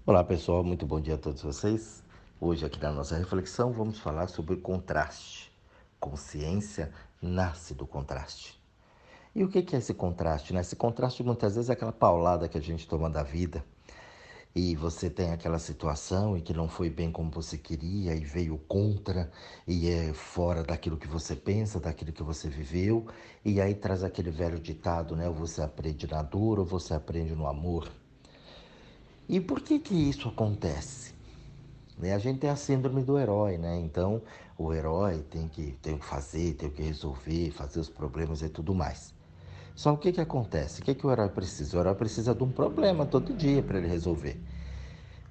Olá pessoal, muito bom dia a todos vocês. Hoje aqui na nossa reflexão vamos falar sobre contraste. Consciência nasce do contraste. E o que é esse contraste? Esse contraste muitas vezes é aquela paulada que a gente toma da vida e você tem aquela situação e que não foi bem como você queria e veio contra e é fora daquilo que você pensa, daquilo que você viveu, e aí traz aquele velho ditado, né? Ou você aprende na dor ou você aprende no amor. E por que isso acontece? A gente tem a síndrome do herói, né? Então, o herói tem que fazer, tem que resolver, fazer os problemas e tudo mais. Só o que acontece? O que o herói precisa? O herói precisa de um problema todo dia para ele resolver.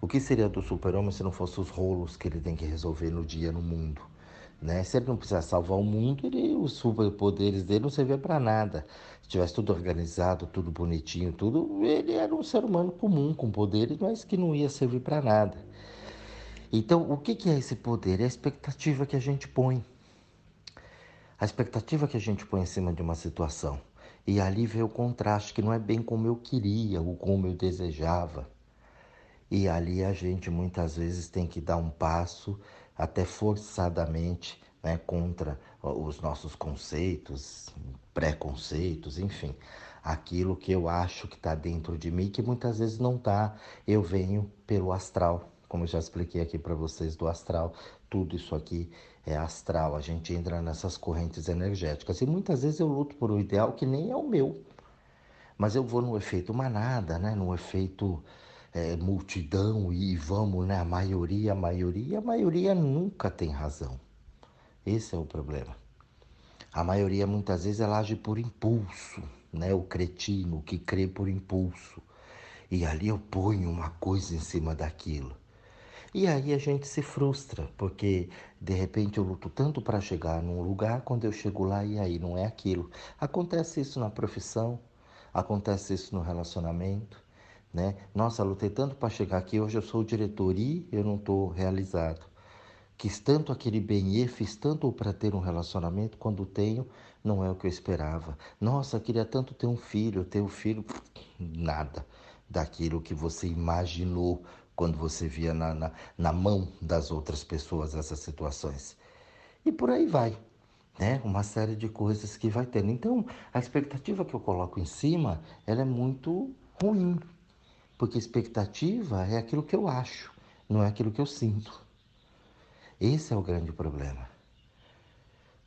O que seria do super-homem se não fosse os rolos que ele tem que resolver no dia no mundo? Né? Se ele não precisasse salvar o mundo, os superpoderes dele não serviam para nada. Se tivesse tudo organizado, tudo bonitinho, tudo, ele era um ser humano comum, com poderes, mas que não ia servir para nada. Então, o que é esse poder? É a expectativa que a gente põe. A expectativa que a gente põe em cima de uma situação. E ali vê o contraste, que não é bem como eu queria ou como eu desejava. E ali a gente muitas vezes tem que dar um passo, até forçadamente, né, contra os nossos conceitos, preconceitos, enfim. Aquilo que eu acho que está dentro de mim, que muitas vezes não está. Eu venho pelo astral, como eu já expliquei aqui para vocês do astral. Tudo isso aqui é astral. A gente entra nessas correntes energéticas. E muitas vezes eu luto por um ideal que nem é o meu. Mas eu vou no efeito manada, né? No efeito multidão e vamos, né? A maioria nunca tem razão. Esse é o problema. A maioria muitas vezes ela age por impulso, né? O cretino que crê por impulso. E ali eu ponho uma coisa em cima daquilo. E aí a gente se frustra, porque de repente eu luto tanto para chegar num lugar, quando eu chego lá e aí não é aquilo. Acontece isso na profissão, acontece isso no relacionamento, né? Nossa, lutei tanto para chegar aqui, hoje eu sou o diretor e eu não estou realizado. Quis tanto aquele bem e fiz tanto para ter um relacionamento, quando tenho, não é o que eu esperava. Nossa, queria tanto ter um filho, nada daquilo que você imaginou quando você via na mão das outras pessoas essas situações. E por aí vai, né? Uma série de coisas que vai tendo. Então, a expectativa que eu coloco em cima, ela é muito ruim, porque expectativa é aquilo que eu acho, não é aquilo que eu sinto. Esse é o grande problema.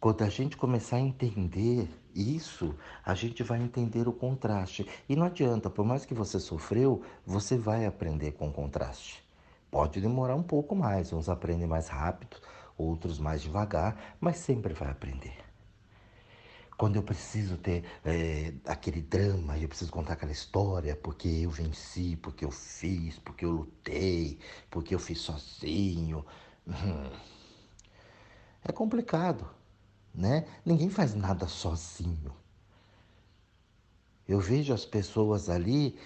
Quando a gente começar a entender isso, a gente vai entender o contraste. E não adianta, por mais que você sofreu, você vai aprender com o contraste. Pode demorar um pouco mais, uns aprendem mais rápido, outros mais devagar, mas sempre vai aprender. Quando eu preciso ter aquele drama, eu preciso contar aquela história, porque eu venci, porque eu fiz, porque eu lutei, porque eu fiz sozinho. É complicado, né? Ninguém faz nada sozinho. Eu vejo as pessoas ali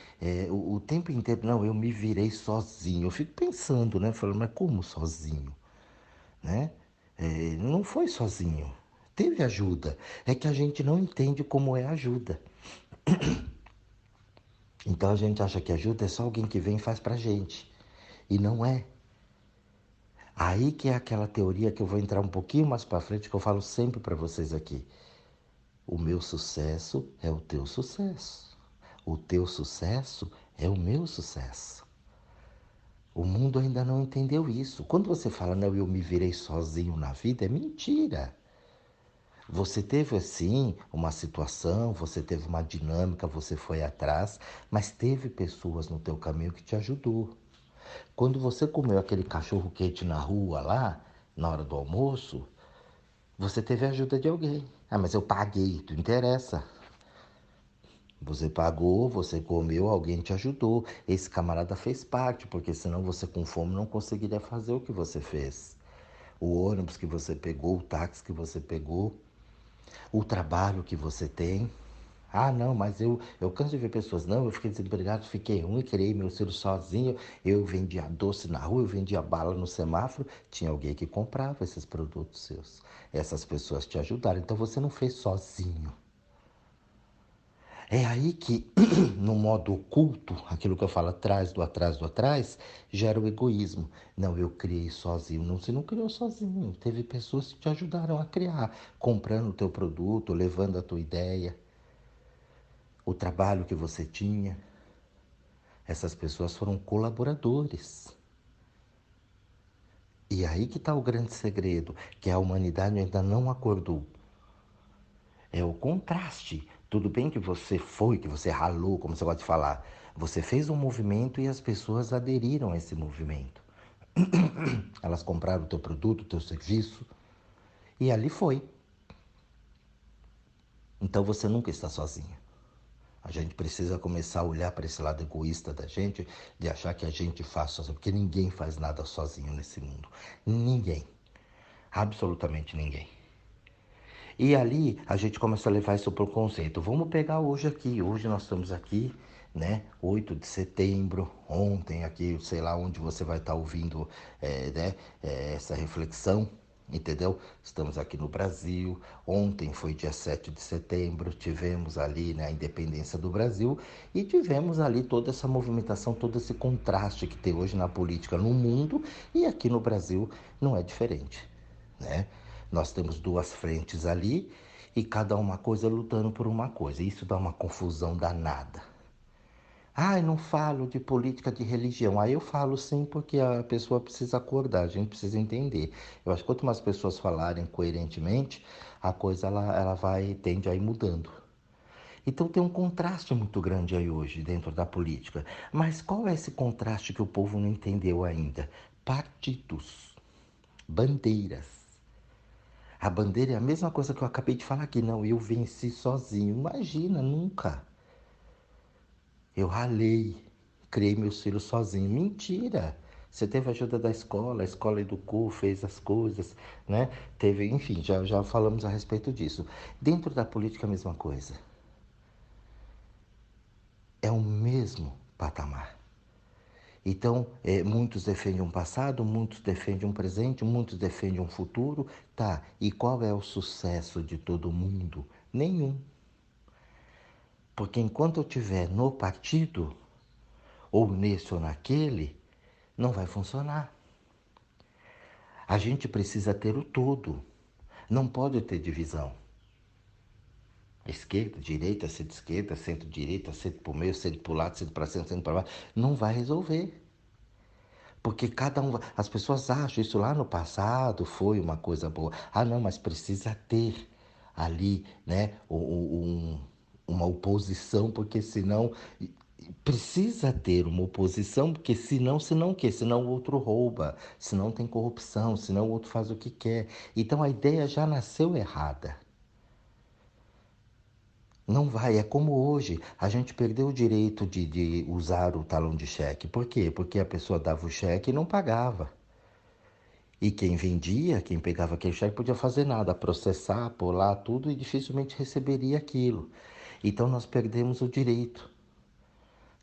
o tempo inteiro, não, eu me virei sozinho. Eu fico pensando, né? Falando, mas como sozinho? Né? Não foi sozinho. Teve ajuda. É que a gente não entende como é ajuda. Então a gente acha que ajuda é só alguém que vem e faz pra gente. E não é. Aí que é aquela teoria que eu vou entrar um pouquinho mais pra frente, que eu falo sempre pra vocês aqui. O meu sucesso é o teu sucesso. O teu sucesso é o meu sucesso. O mundo ainda não entendeu isso. Quando você fala, não, eu me virei sozinho na vida, é mentira. Você teve, assim, uma situação, você teve uma dinâmica, você foi atrás, mas teve pessoas no teu caminho que te ajudou. Quando você comeu aquele cachorro quente na rua lá, na hora do almoço, você teve a ajuda de alguém. Ah, mas eu paguei, tu interessa. Você pagou, você comeu, alguém te ajudou. Esse camarada fez parte, porque senão você com fome não conseguiria fazer o que você fez. O ônibus que você pegou, o táxi que você pegou, o trabalho que você tem. Ah, não, mas eu canso de ver pessoas. Não, eu fiquei desempregado, fiquei ruim, criei meu filho sozinho. Eu vendia doce na rua, eu vendia bala no semáforo. Tinha alguém que comprava esses produtos seus. Essas pessoas te ajudaram. Então você não fez sozinho. É aí que, no modo oculto, aquilo que eu falo atrás do atrás do atrás, gera o egoísmo. Não, eu criei sozinho. Não, você não criou sozinho. Teve pessoas que te ajudaram a criar, comprando o teu produto, levando a tua ideia, o trabalho que você tinha. Essas pessoas foram colaboradores. E aí que está o grande segredo, que a humanidade ainda não acordou. É o contraste. Tudo bem que você foi, que você ralou, como você gosta de falar. Você fez um movimento e as pessoas aderiram a esse movimento. Elas compraram o teu produto, o teu serviço, e ali foi. Então você nunca está sozinha. A gente precisa começar a olhar para esse lado egoísta da gente, de achar que a gente faz sozinho, porque ninguém faz nada sozinho nesse mundo. Ninguém. Absolutamente ninguém. E ali a gente começa a levar isso para o conceito. Vamos pegar hoje aqui. Hoje nós estamos aqui, né? 8 de setembro. Ontem aqui, sei lá onde você vai estar ouvindo essa reflexão. Entendeu? Estamos aqui no Brasil. Ontem foi dia 7 de setembro. Tivemos ali, né, a independência do Brasil. E tivemos ali toda essa movimentação, todo esse contraste que tem hoje na política no mundo. E aqui no Brasil não é diferente, né? Nós temos duas frentes ali e cada uma coisa lutando por uma coisa. Isso dá uma confusão danada. Ah, eu não falo de política de religião. Aí eu falo sim, porque a pessoa precisa acordar, a gente precisa entender. Eu acho que quanto mais pessoas falarem coerentemente, a coisa ela tende a ir mudando. Então tem um contraste muito grande aí hoje dentro da política. Mas qual é esse contraste que o povo não entendeu ainda? Partidos, bandeiras. A bandeira é a mesma coisa que eu acabei de falar aqui. Não, eu venci sozinho. Imagina, nunca. Eu ralei, criei meus filhos sozinho. Mentira. Você teve ajuda da escola, a escola educou, fez as coisas, né? Teve, enfim, já falamos a respeito disso. Dentro da política, a mesma coisa. É o mesmo patamar. Então, muitos defendem um passado, muitos defendem um presente, muitos defendem um futuro. Tá, e qual é o sucesso de todo mundo? Nenhum. Porque enquanto eu estiver no partido, ou nesse ou naquele, não vai funcionar. A gente precisa ter o todo. Não pode ter divisão. Esquerda, direita, centro-esquerda, centro-direita, centro para o meio, centro para o lado, centro para cima, centro para baixo. Não vai resolver. Porque cada um. As pessoas acham isso lá no passado foi uma coisa boa. Ah, não, mas precisa ter ali, né, uma oposição, porque senão. Precisa ter uma oposição, porque senão o quê? Senão o outro rouba, senão tem corrupção, senão o outro faz o que quer. Então a ideia já nasceu errada. Não vai, é como hoje. A gente perdeu o direito de usar o talão de cheque. Por quê? Porque a pessoa dava o cheque e não pagava. E quem vendia, quem pegava aquele cheque, podia fazer nada, processar, pular tudo e dificilmente receberia aquilo. Então nós perdemos o direito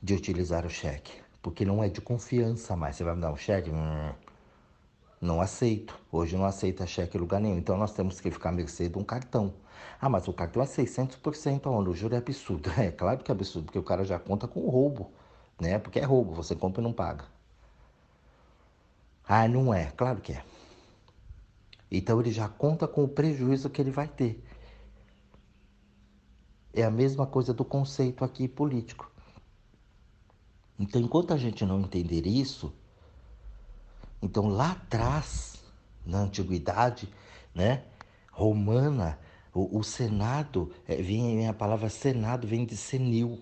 de utilizar o cheque, porque não é de confiança mais. Você vai me dar um cheque? Não aceito. Hoje não aceita cheque em lugar nenhum. Então nós temos que ficar à mercê de um cartão. Ah, mas o cartão é 600% aonde? O juro é absurdo. É claro que é absurdo, porque o cara já conta com o roubo, né? Porque é roubo, você compra e não paga. Ah, não é. Claro que é. Então ele já conta com o prejuízo que ele vai ter. É a mesma coisa do conceito aqui político. Então, enquanto a gente não entender isso, então lá atrás, na antiguidade, né, romana, o Senado, vem a palavra Senado vem de senil.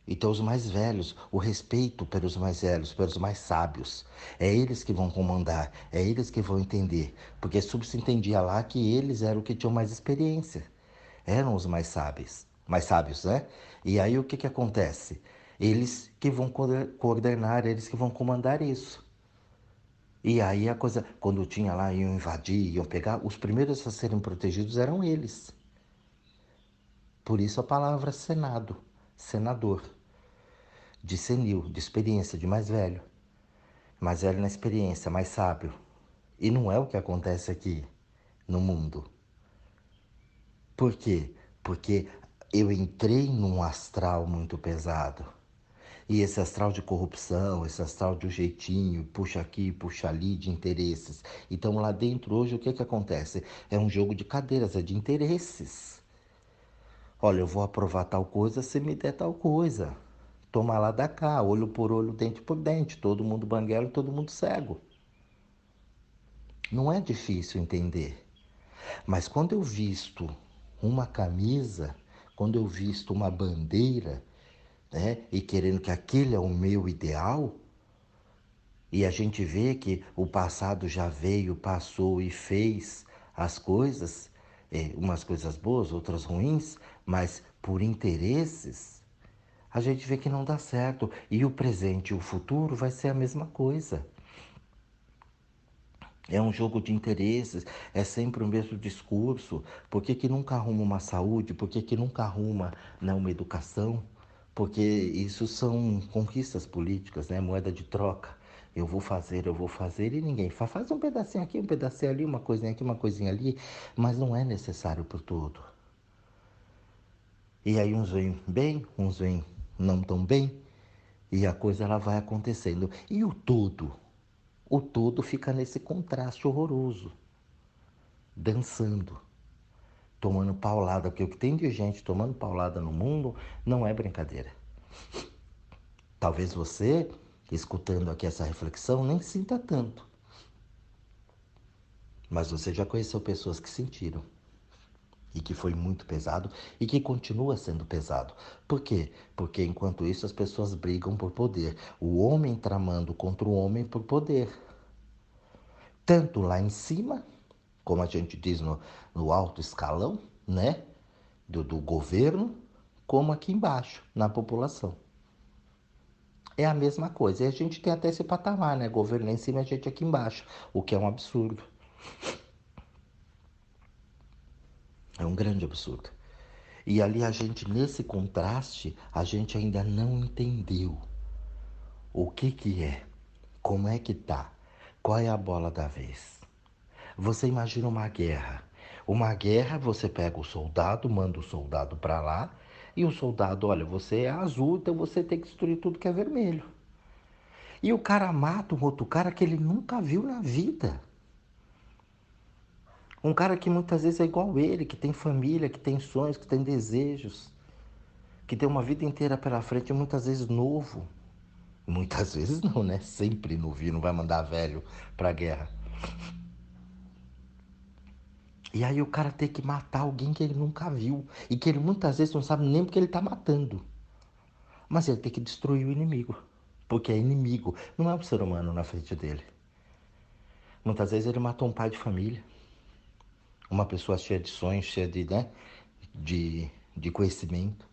Então, os mais velhos, o respeito pelos mais velhos, pelos mais sábios, é eles que vão comandar, é eles que vão entender, porque subsentendia lá que eles eram os que tinham mais experiência, eram os mais sábios, né? E aí o que que acontece? Eles que vão coordenar, eles que vão comandar isso. E aí a coisa, quando tinha lá, iam invadir, iam pegar, os primeiros a serem protegidos eram eles. Por isso a palavra senado, senador, de senil, de experiência, de mais velho na experiência, mais sábio. E não é o que acontece aqui no mundo. Por quê? Porque eu entrei num astral muito pesado. E esse astral de corrupção, esse astral de um jeitinho, puxa aqui, puxa ali, de interesses. Então lá dentro hoje o que que acontece? É um jogo de cadeiras, é de interesses. Olha, eu vou aprovar tal coisa se me der tal coisa. Toma lá da cá, olho por olho, dente por dente, todo mundo banguelo, todo mundo cego. Não é difícil entender. Mas quando eu visto uma camisa, quando eu visto uma bandeira, né, e querendo que aquele é o meu ideal, e a gente vê que o passado já veio, passou e fez as coisas, umas coisas boas, outras ruins, mas por interesses, a gente vê que não dá certo. E o presente e o futuro vai ser a mesma coisa. É um jogo de interesses, é sempre o mesmo discurso. Por que que nunca arruma uma saúde? Por que que nunca arruma, né, uma educação? Porque isso são conquistas políticas, né? Moeda de troca. Eu vou fazer e ninguém faz. Faz um pedacinho aqui, um pedacinho ali, uma coisinha aqui, uma coisinha ali, mas não é necessário por todo. E aí uns vêm bem, uns vêm não tão bem, e a coisa ela vai acontecendo. E o todo? O todo fica nesse contraste horroroso, dançando, tomando paulada, porque o que tem de gente tomando paulada no mundo não é brincadeira. Talvez você, escutando aqui essa reflexão, nem sinta tanto, mas você já conheceu pessoas que sentiram e que foi muito pesado e que continua sendo pesado. Por quê? Porque enquanto isso as pessoas brigam por poder. O homem tramando contra o homem por poder. Tanto lá em cima, como a gente diz no alto escalão, né? Do governo, como aqui embaixo, na população. É a mesma coisa. E a gente tem até esse patamar, né? Governo lá em cima e a gente aqui embaixo, o que é um absurdo. É um grande absurdo. E ali a gente, nesse contraste, a gente ainda não entendeu o que é, como é que tá, qual é a bola da vez. Você imagina uma guerra. Uma guerra, você pega o soldado, manda o soldado para lá, e o soldado, olha, você é azul, então você tem que destruir tudo que é vermelho. E o cara mata um outro cara que ele nunca viu na vida. Um cara que muitas vezes é igual ele, que tem família, que tem sonhos, que tem desejos, que tem uma vida inteira pela frente, muitas vezes novo. Muitas vezes não, né? Sempre novinho, não vai mandar velho pra guerra. E aí o cara tem que matar alguém que ele nunca viu e que ele muitas vezes não sabe nem porque ele tá matando. Mas ele tem que destruir o inimigo, porque é inimigo, não é um ser humano na frente dele. Muitas vezes ele matou um pai de família, uma pessoa cheia de sonhos, cheia de, né, de conhecimento.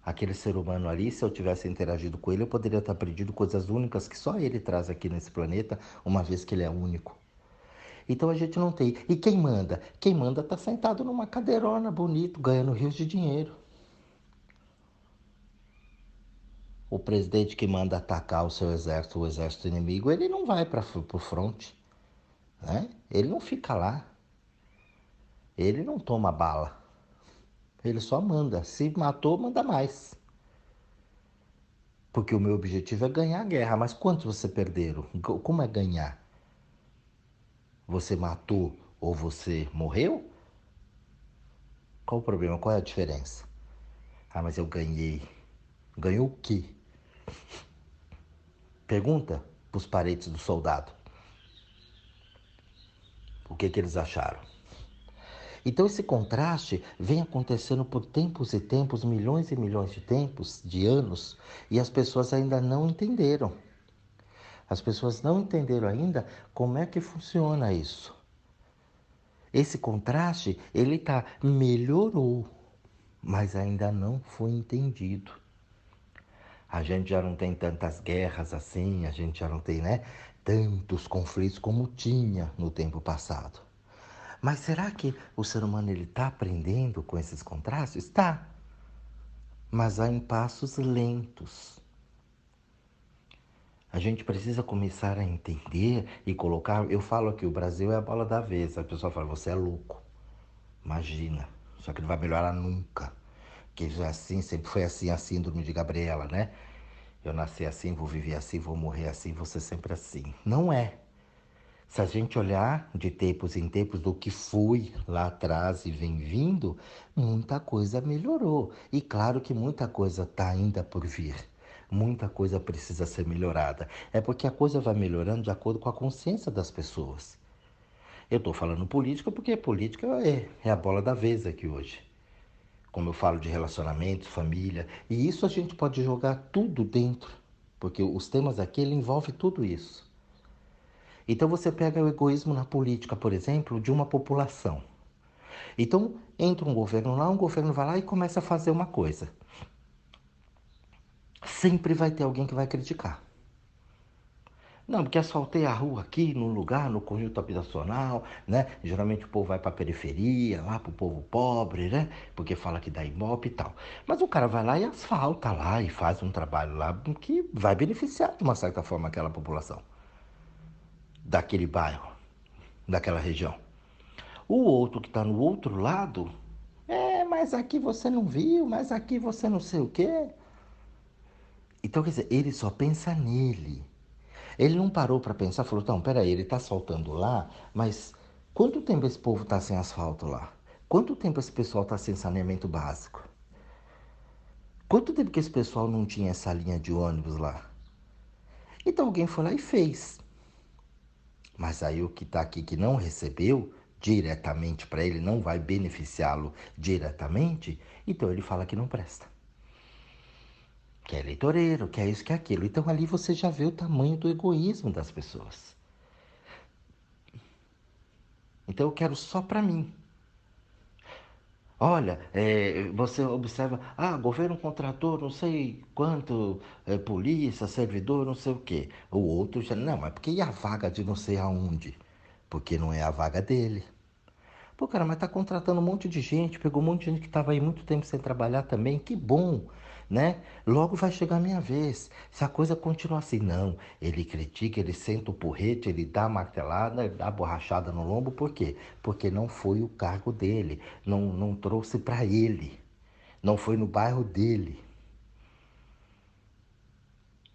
Aquele ser humano ali, se eu tivesse interagido com ele, eu poderia ter aprendido coisas únicas que só ele traz aqui nesse planeta, uma vez que ele é único. Então a gente não tem. E quem manda? Quem manda tá sentado numa cadeirona bonito, ganhando rios de dinheiro. O presidente que manda atacar o exército inimigo, ele não vai para o fronte, né? Ele não fica lá. Ele não toma bala. Ele só manda. Se matou, manda mais. Porque o meu objetivo é ganhar a guerra. Mas quantos você perderam? Como é ganhar? Você matou ou você morreu? Qual o problema? Qual é a diferença? Ah, mas eu ganhei. Ganhou o quê? Pergunta para os parentes do soldado. O que, que eles acharam? Então esse contraste vem acontecendo por tempos e tempos, milhões e milhões de tempos, de anos, e as pessoas ainda não entenderam. As pessoas não entenderam ainda como é que funciona isso. Esse contraste, melhorou, mas ainda não foi entendido. A gente já não tem tantas guerras assim, a gente já não tem, né, tantos conflitos como tinha no tempo passado. Mas será que o ser humano ele está aprendendo com esses contrastes? Está, mas há em passos lentos. A gente precisa começar a entender e colocar. Eu falo aqui, o Brasil é a bola da vez. A pessoa fala, você é louco. Imagina, só que não vai melhorar nunca. que já assim, sempre foi assim a síndrome de Gabriela, né? Eu nasci assim, vou viver assim, vou morrer assim, vou ser sempre assim. Não é. Se a gente olhar de tempos em tempos do que foi lá atrás e vem vindo, muita coisa melhorou. E claro que muita coisa está ainda por vir. Muita coisa precisa ser melhorada. É porque a coisa vai melhorando de acordo com a consciência das pessoas. Eu estou falando política porque política é a bola da vez aqui hoje. Como eu falo de relacionamentos, família, e isso a gente pode jogar tudo dentro, porque os temas aqui ele envolve tudo isso. Então você pega o egoísmo na política, por exemplo, de uma população. Então entra um governo lá, um governo vai lá e começa a fazer uma coisa. Sempre vai ter alguém que vai criticar. Não, porque asfaltei a rua aqui, num lugar, no conjunto habitacional, né? Geralmente o povo vai para a periferia, lá para o povo pobre, né? Porque fala que dá ibope e tal. Mas o cara vai lá e asfalta lá e faz um trabalho lá que vai beneficiar de uma certa forma aquela população, daquele bairro, daquela região. O outro que está no outro lado, mas aqui você não viu, mas aqui você não sei o quê. Então, quer dizer, ele só pensa nele. Ele não parou para pensar, falou, não, peraí, ele está asfaltando lá, mas quanto tempo esse povo está sem asfalto lá? Quanto tempo esse pessoal está sem saneamento básico? Quanto tempo que esse pessoal não tinha essa linha de ônibus lá? Então alguém foi lá e fez. Mas aí o que está aqui que não recebeu diretamente para ele, não vai beneficiá-lo diretamente, então ele fala que não presta. Que é eleitoreiro, que é isso, que é aquilo. Então ali você já vê o tamanho do egoísmo das pessoas. Então eu quero só para mim. Olha, você observa, governo contratou não sei quanto, polícia, servidor, não sei o quê. O outro já, não, mas porque e a vaga de não sei aonde? Porque não é a vaga dele. Pô, cara, mas tá contratando um monte de gente, pegou um monte de gente que estava aí muito tempo sem trabalhar também, que bom, né? Logo vai chegar a minha vez. Se a coisa continuar assim, não, ele critica, ele senta o porrete, ele dá a martelada, ele dá a borrachada no lombo, por quê? Porque não foi o cargo dele, não trouxe para ele, não foi no bairro dele.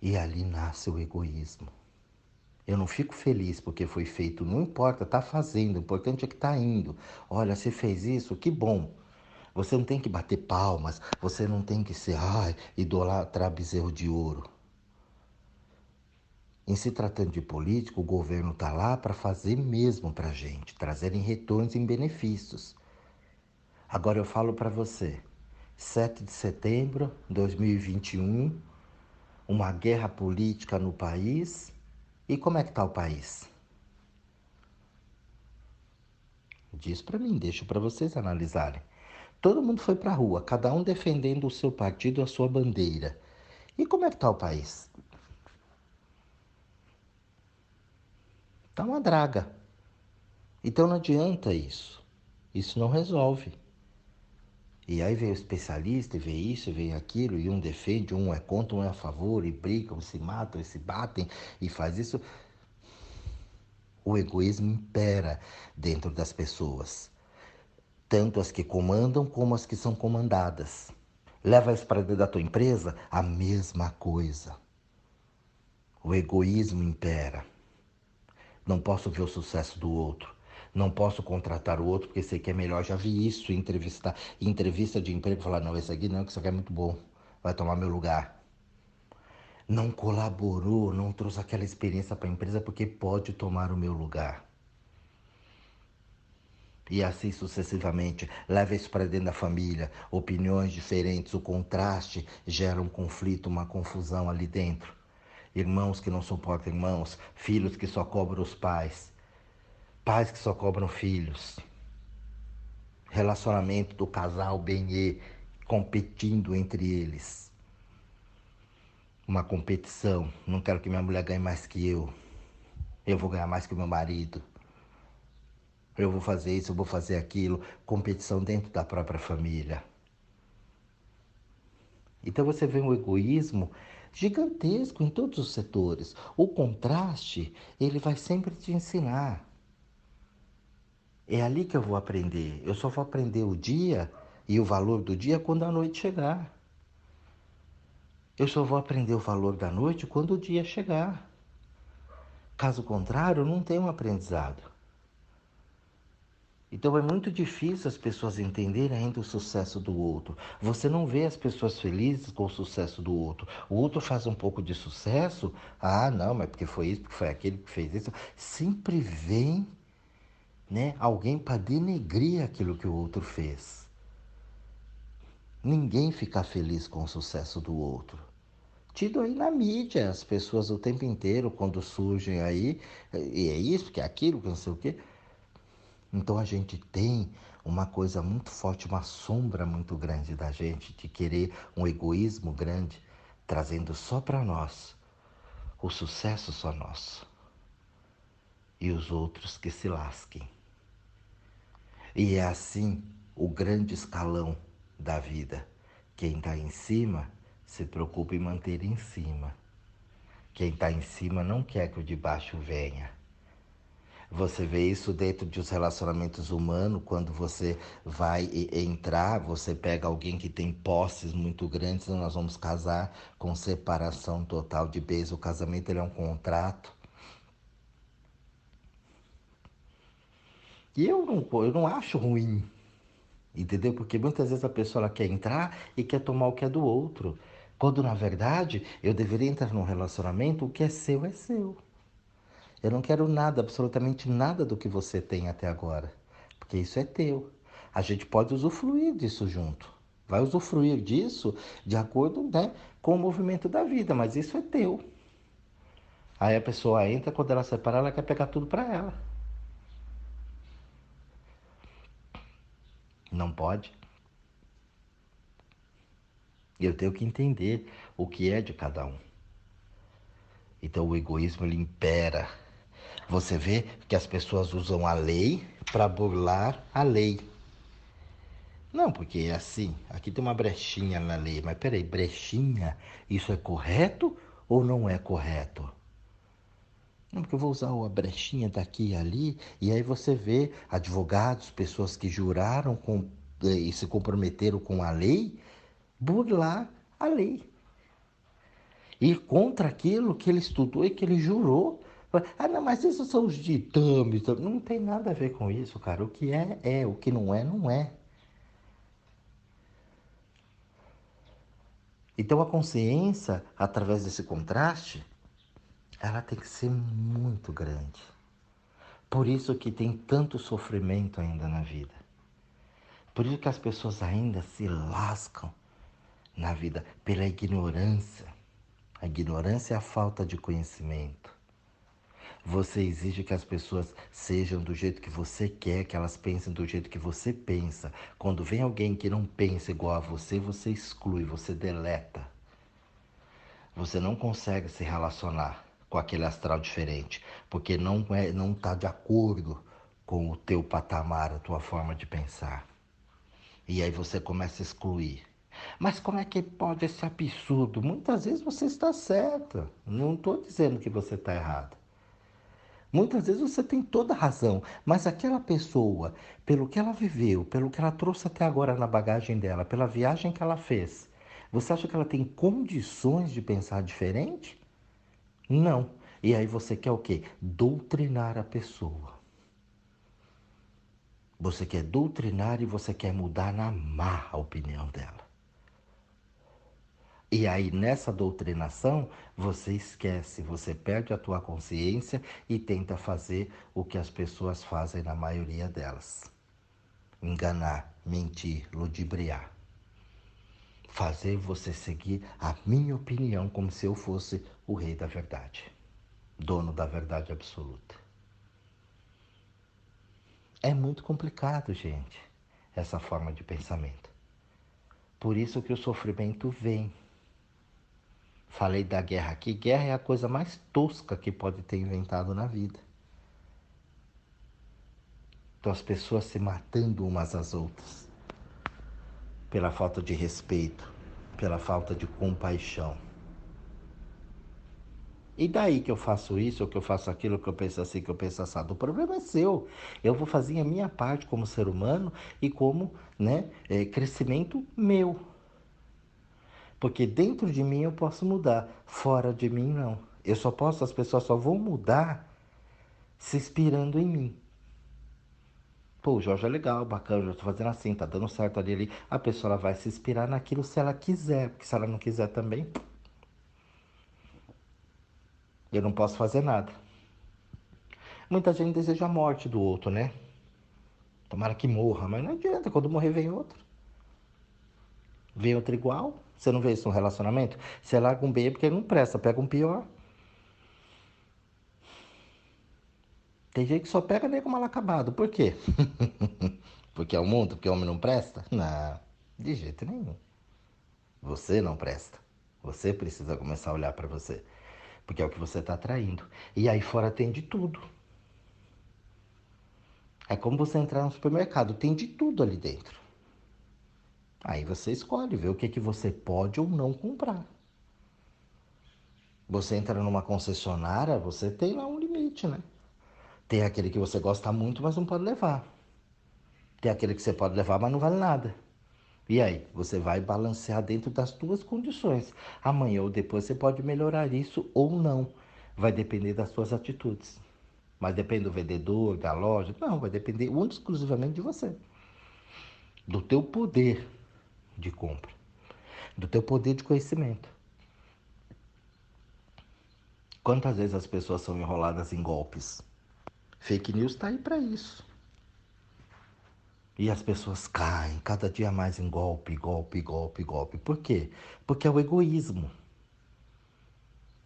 E ali nasce o egoísmo. Eu não fico feliz porque foi feito, não importa, tá fazendo, o importante é que tá indo. Olha, você fez isso, que bom. Você não tem que bater palmas, você não tem que ser, idolatrar bezerro de ouro. Em se tratando de político, o governo está lá para fazer mesmo para a gente, trazerem retornos em benefícios. Agora eu falo para você, 7 de setembro de 2021, uma guerra política no país. E como é que está o país? Diz para mim, deixo para vocês analisarem. Todo mundo foi para a rua, cada um defendendo o seu partido, a sua bandeira. E como é que está o país? Está uma draga. Então não adianta isso. Isso não resolve. E aí vem o especialista e vê isso, e vê aquilo, e um defende, um é contra, um é a favor, e brigam, se matam, e se batem, e faz isso. O egoísmo impera dentro das pessoas. Tanto as que comandam como as que são comandadas. Leva isso para dentro da tua empresa, a mesma coisa. O egoísmo impera. Não posso ver o sucesso do outro. Não posso contratar o outro porque sei que é melhor. Já vi isso em entrevista de emprego. Falar, não, esse aqui não, que isso aqui é muito bom. Vai tomar meu lugar. Não colaborou, não trouxe aquela experiência para a empresa porque pode tomar o meu lugar. E assim sucessivamente. Leva isso para dentro da família. Opiniões diferentes, o contraste gera um conflito, uma confusão ali dentro. Irmãos que não suportam irmãos, filhos que só cobram os pais. Pais que só cobram filhos. Relacionamento do casal bem competindo entre eles. Uma competição. Não quero que minha mulher ganhe mais que eu. Eu vou ganhar mais que meu marido. Eu vou fazer isso, eu vou fazer aquilo. Competição dentro da própria família. Então você vê um egoísmo gigantesco em todos os setores. O contraste, ele vai sempre te ensinar. É ali que eu vou aprender. Eu só vou aprender o dia E o valor do dia é quando a noite chegar. Eu só vou aprender o valor da noite quando o dia chegar. Caso contrário, não tem um aprendizado. Então é muito difícil as pessoas entenderem ainda o sucesso do outro. Você não vê as pessoas felizes com o sucesso do outro. O outro faz um pouco de sucesso, ah, não, mas porque foi isso, porque foi aquele que fez isso. Sempre vem, né, alguém para denegrir aquilo que o outro fez. Ninguém fica feliz com o sucesso do outro. Tido aí na mídia, as pessoas o tempo inteiro, quando surgem aí, e é isso, que é aquilo, que não sei o quê. Então a gente tem uma coisa muito forte, uma sombra muito grande da gente, de querer um egoísmo grande, trazendo só para nós o sucesso só nosso e os outros que se lasquem. E é assim o grande escalão da vida. Quem está em cima se preocupa em manter em cima. Quem está em cima não quer que o de baixo venha. Você vê isso dentro dos relacionamentos humanos, quando você vai entrar, você pega alguém que tem posses muito grandes, nós vamos casar com separação total de bens. O casamento ele é um contrato. E eu não acho ruim, entendeu? Porque muitas vezes a pessoa ela quer entrar e quer tomar o que é do outro. Quando na verdade eu deveria entrar num relacionamento, o que é seu é seu. Eu não quero nada, absolutamente nada do que você tem até agora, porque isso é teu. A gente pode usufruir disso junto. Vai usufruir disso de acordo, né, com o movimento da vida, mas isso é teu. Aí a pessoa entra, quando ela separa, ela quer pegar tudo para ela. Não pode. Eu tenho que entender o que é de cada um. Então o egoísmo ele impera. Você vê que as pessoas usam a lei para burlar a lei. Não, porque é assim, aqui tem uma brechinha na lei, mas peraí, brechinha, isso é correto ou não é correto? Não, porque eu vou usar a brechinha daqui e ali, e aí você vê advogados, pessoas que juraram e se comprometeram com a lei, burlar a lei. Ir contra aquilo que ele estudou e que ele jurou. Ah, não, mas isso são os ditames. Não tem nada a ver com isso, cara. O que é, é. O que não é, não é. Então a consciência, através desse contraste, ela tem que ser muito grande. Por isso que tem tanto sofrimento ainda na vida. Por isso que as pessoas ainda se lascam na vida pela ignorância. A ignorância é a falta de conhecimento. Você exige que as pessoas sejam do jeito que você quer, que elas pensem do jeito que você pensa. Quando vem alguém que não pensa igual a você, você exclui, você deleta. Você não consegue se relacionar com aquele astral diferente, porque não está de acordo com o teu patamar, a tua forma de pensar. E aí você começa a excluir. Mas como é que pode esse absurdo? Muitas vezes você está certa. Não estou dizendo que você está errado. Muitas vezes você tem toda a razão, mas aquela pessoa, pelo que ela viveu, pelo que ela trouxe até agora na bagagem dela, pela viagem que ela fez, você acha que ela tem condições de pensar diferente? Não. E aí você quer o quê? Doutrinar a pessoa. Você quer doutrinar e você quer mudar na má a opinião dela. E aí nessa doutrinação você esquece, você perde a tua consciência e tenta fazer o que as pessoas fazem na maioria delas. Enganar, mentir, ludibriar. Fazer você seguir a minha opinião como se eu fosse o rei da verdade, dono da verdade absoluta. É muito complicado, gente, essa forma de pensamento. Por isso que o sofrimento vem. Falei da guerra aqui. Guerra é a coisa mais tosca que pode ter inventado na vida. Então as pessoas se matando umas às outras. Pela falta de respeito. Pela falta de compaixão. E daí que eu faço isso, ou que eu faço aquilo, que eu penso assim, que eu penso assado? O problema é seu. Eu vou fazer a minha parte como ser humano e como, né, crescimento meu. Porque dentro de mim eu posso mudar, fora de mim não. Eu só posso, as pessoas só vão mudar se inspirando em mim. Pô, o Jorge é legal, bacana, eu tô fazendo assim, tá dando certo ali. A pessoa ela vai se inspirar naquilo se ela quiser, porque se ela não quiser também, eu não posso fazer nada. Muita gente deseja a morte do outro, né? Tomara que morra, mas não adianta, quando morrer vem outro. Vem outro igual. Você não vê isso no relacionamento? Você larga um bem porque ele não presta, pega um pior. Tem gente que só pega nego mal acabado. Por quê? Porque é o mundo? Porque o homem não presta? Não, de jeito nenhum. Você não presta. Você precisa começar a olhar para você. Porque é o que você está atraindo. E aí fora tem de tudo. É como você entrar no supermercado, tem de tudo ali dentro. Aí você escolhe, vê o que você pode ou não comprar. Você entra numa concessionária, você tem lá um limite, né? Tem aquele que você gosta muito, mas não pode levar. Tem aquele que você pode levar, mas não vale nada. E aí, você vai balancear dentro das tuas condições. Amanhã ou depois você pode melhorar isso ou não. Vai depender das suas atitudes. Mas depende do vendedor, da loja? Não, vai depender única e exclusivamente de você. Do teu poder de compra. Do teu poder de conhecimento. Quantas vezes as pessoas são enroladas em golpes? Fake news está aí para isso. E as pessoas caem cada dia mais em golpe, golpe, golpe, golpe. Por quê? Porque é o egoísmo.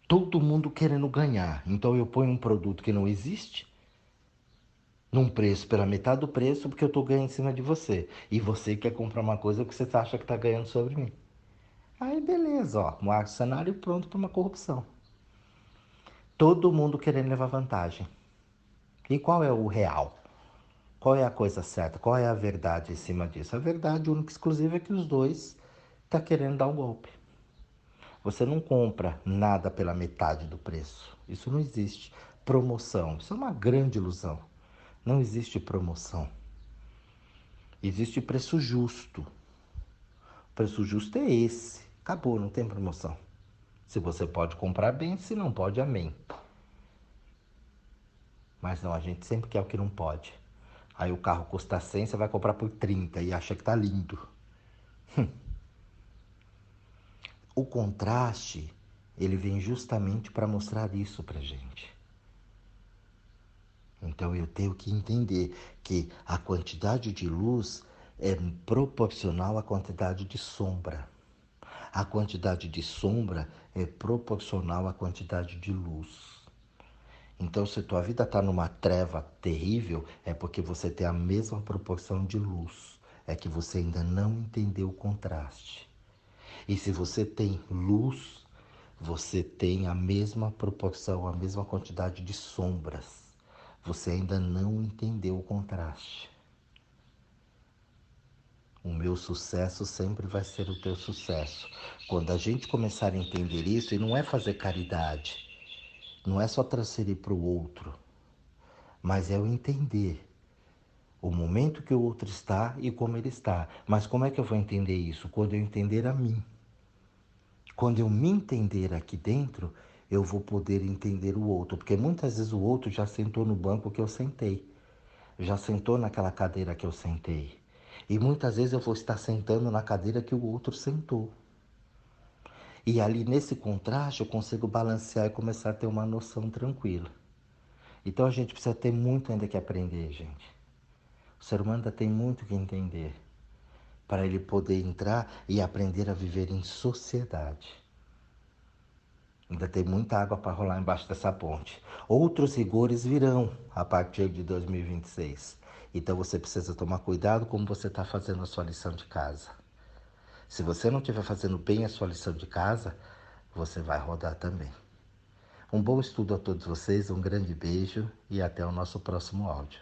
Todo mundo querendo ganhar. Então eu ponho um produto que não existe, num preço pela metade do preço, porque eu estou ganhando em cima de você. E você quer comprar uma coisa que você acha que está ganhando sobre mim. Aí beleza, ó, um cenário pronto para uma corrupção. Todo mundo querendo levar vantagem. E qual é o real? Qual é a coisa certa? Qual é a verdade em cima disso? A verdade única e exclusiva é que os dois estão querendo dar um golpe. Você não compra nada pela metade do preço. Isso não existe. Promoção. Isso é uma grande ilusão. Não existe promoção. Existe preço justo. O preço justo é esse. Acabou, não tem promoção. Se você pode comprar bem, se não pode, amém. Mas não, a gente sempre quer o que não pode. Aí o carro custa 100, você vai comprar por 30 e acha que tá lindo. O contraste, ele vem justamente para mostrar isso pra gente. Então eu tenho que entender que a quantidade de luz é proporcional à quantidade de sombra. A quantidade de sombra é proporcional à quantidade de luz. Então, se tua vida está numa treva terrível, é porque você tem a mesma proporção de luz. É que você ainda não entendeu o contraste. E se você tem luz, você tem a mesma proporção, a mesma quantidade de sombras. Você ainda não entendeu o contraste. O meu sucesso sempre vai ser o teu sucesso. Quando a gente começar a entender isso, e não é fazer caridade, não é só transferir para o outro, mas é o entender o momento que o outro está e como ele está. Mas como é que eu vou entender isso? Quando eu entender a mim. Quando eu me entender aqui dentro, eu vou poder entender o outro. Porque muitas vezes o outro já sentou no banco que eu sentei. Já sentou naquela cadeira que eu sentei. E muitas vezes eu vou estar sentando na cadeira que o outro sentou. E ali nesse contraste eu consigo balancear e começar a ter uma noção tranquila. Então a gente precisa ter muito ainda que aprender, gente. O ser humano ainda tem muito que entender para ele poder entrar e aprender a viver em sociedade. Ainda tem muita água para rolar embaixo dessa ponte. Outros rigores virão a partir de 2026. Então você precisa tomar cuidado como você está fazendo a sua lição de casa. Se você não estiver fazendo bem a sua lição de casa, você vai rodar também. Um bom estudo a todos vocês, um grande beijo e até o nosso próximo áudio.